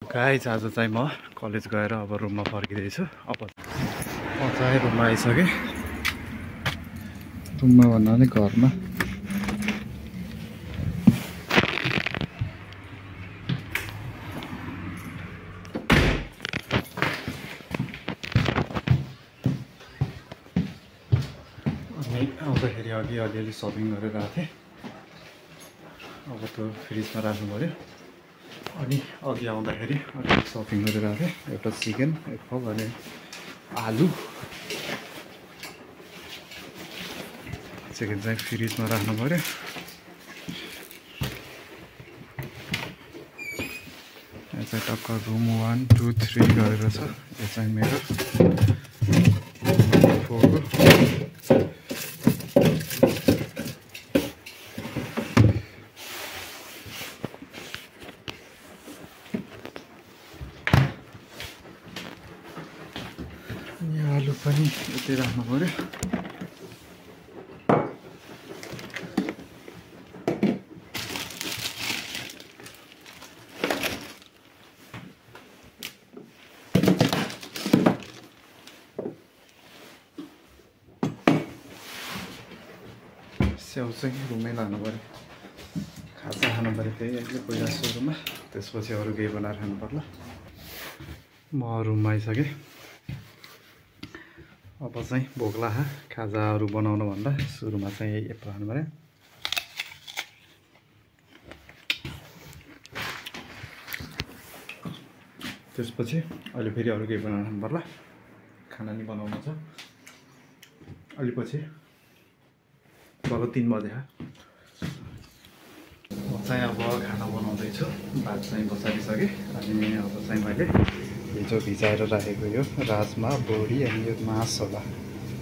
Guys आज चाहिँ म कलेज गएर अब रुममा फर्किँदैछु। अब चाहिँ रुममा आइसकेँ। रुममा भन्दा पनि घरमा। अनि आउँदाखेरि अघि अलिअलि सपिङ गरेर आएको थिएँ। अब त्यो फ्रिजमा राख्नु पऱ्यो। अनि अघि आउँदाखेरि अलिअलि सपिङ गरेर आएको थिएँ। एउटा चिकन, एक कप अनि आलु। चिकन चाहिँ फ्रिजमा राख्नु पऱ्यो। यहाँ चाहिँ टक्क रुम 1, 2, 3 गरेर छ। यो चाहिँ मेरो 4 को। आलु पनि यतै राख्नु पऱ्यो। स्याउ चाहिँ रुममै लानु पऱ्यो। खाजा खानु पऱ्यो त्यही अहिले पहिला सुरुमा, त्यसपछि अरू केही बनाएर खानु पर्ला। म रुममा आइसकेँ। अब चाहिँ भोक लाग्यो। खाजाहरू बनाउनुभन्दा सुरुमा चाहिँ यही एप्पल खानु पऱ्यो। त्यसपछि अहिले फेरि अरू केही बनाएर खानु पर्ला। खाना नि बनाउनु छ। अलि पछि अब 3 बजे म चाहिँ अब खाना बनाउँदैछु। भात चाहिँ बसालिसकेँ। अनि अब चाहिँ मैले हिजो भिजाएर राखेको यो राजमा, बोडी अनि यो मास होला,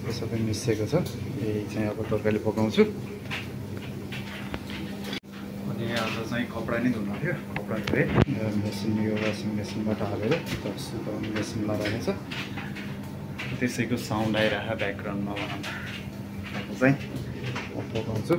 यो सबै मिसिएको छ। यही चाहिँ अब तरकारी पकाउँछु। अनि आज चाहिँ कपडा नै धुनु थियो। कपडा धोएँ मेसिन, यो वासिङ मेसिनबाट हालेर सुकाउने मेसिनमा राखेको छ। त्यसैको साउन्ड आइरहेको ब्याकग्राउन्डमा भनौँ। अब चाहिँ म पकाउँछु।